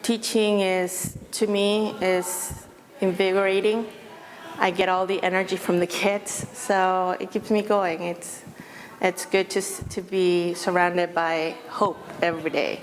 Teaching is, to me, is invigorating. I get all the energy from the kids, so it keeps me going. It's good to be surrounded by hope every day.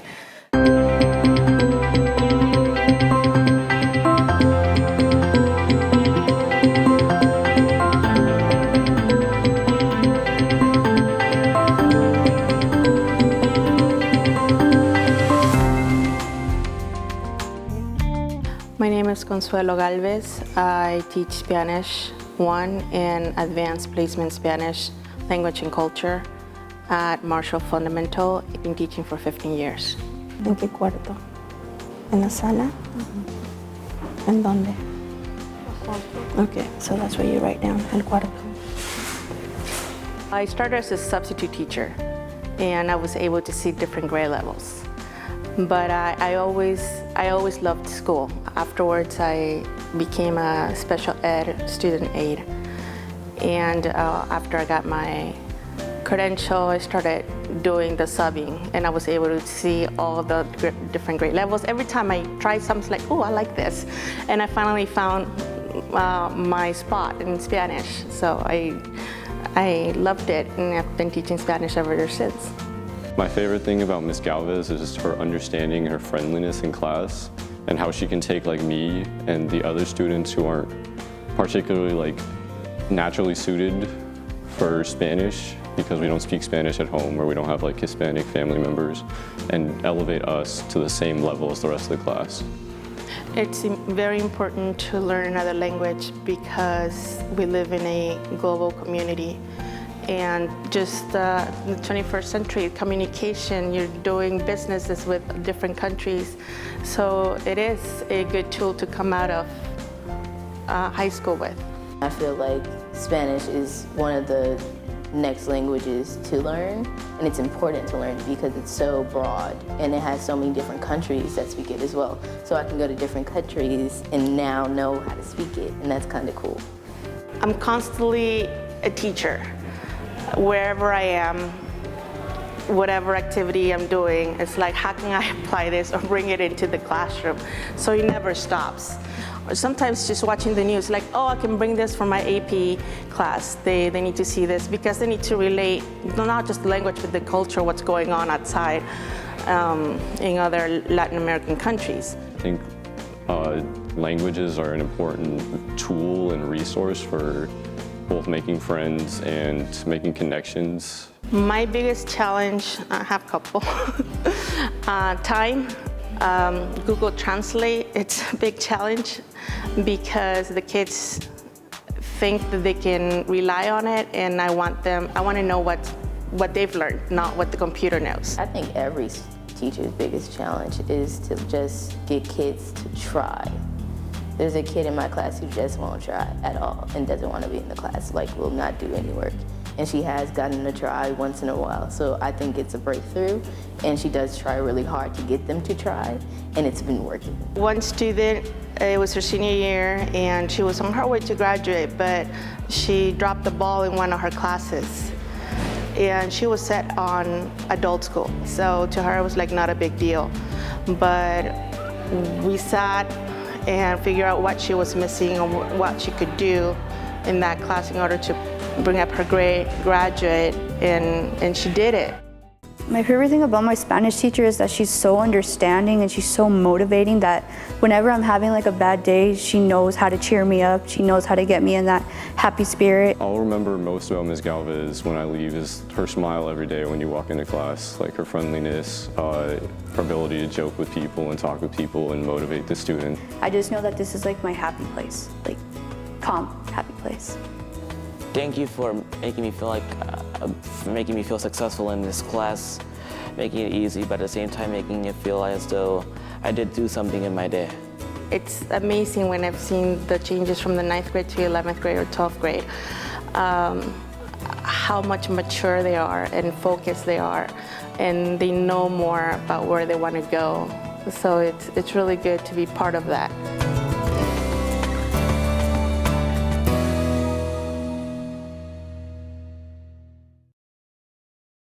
My name is Consuelo Gálvez. I teach Spanish 1 and Advanced Placement Spanish Language and Culture at Marshall Fundamental. I've been teaching for 15 years. ¿En qué cuarto? ¿En la sala? ¿En dónde? Okay, so that's what you write down, el cuarto. I started as a substitute teacher, and I was able to see different grade levels. But I always loved school. Afterwards, I became a special ed student aide. And after I got my credential, I started doing the subbing, and I was able to see all the different grade levels. Every time I tried something, like, oh, I like this. And I finally found my spot in Spanish. So I loved it, and I've been teaching Spanish ever since. My favorite thing about Ms. Gálvez is just her understanding, her friendliness in class, and how she can take like me and the other students who aren't particularly like naturally suited for Spanish because we don't speak Spanish at home or we don't have like Hispanic family members, and elevate us to the same level as the rest of the class. It's very important to learn another language because we live in a global community. And just the 21st century communication, you're doing businesses with different countries. So it is a good tool to come out of high school with. I feel like Spanish is one of the next languages to learn, and it's important to learn because it's so broad and it has so many different countries that speak it as well. So I can go to different countries and now know how to speak it, and that's kind of cool. I'm constantly a teacher. Wherever I am, whatever activity I'm doing, it's like, how can I apply this or bring it into the classroom? So it never stops. Or sometimes just watching the news, like, oh, I can bring this for my AP class. They need to see this because they need to relate, not just the language, but the culture, what's going on outside in other Latin American countries. I think languages are an important tool and resource for both making friends and making connections. My biggest challenge, I have a couple. Time. Google Translate, it's a big challenge because the kids think that they can rely on it, and I want to know what they've learned, not what the computer knows. I think every teacher's biggest challenge is to just get kids to try. There's a kid in my class who just won't try at all and doesn't want to be in the class, like will not do any work. And she has gotten to try once in a while. So I think it's a breakthrough, and she does try really hard to get them to try, and it's been working. One student, it was her senior year, and she was on her way to graduate, but she dropped the ball in one of her classes. And she was set on adult school. So to her, it was like not a big deal. But we sat and figure out what she was missing or what she could do in that class in order to bring up her grade, graduate, and she did it. My favorite thing about my Spanish teacher is that she's so understanding and she's so motivating that whenever I'm having like a bad day, she knows how to cheer me up. She knows how to get me in that happy spirit. I'll remember most about Ms. Gálvez when I leave is her smile every day when you walk into class, like her friendliness, her ability to joke with people and talk with people and motivate the student. I just know that this is like my happy place, like calm, happy place. Thank you for making me feel successful in this class, making it easy, but at the same time making it feel as though I did do something in my day. It's amazing when I've seen the changes from the 9th grade to 11th grade or 12th grade, how much mature they are and focused they are, and they know more about where they want to go. So it's really good to be part of that.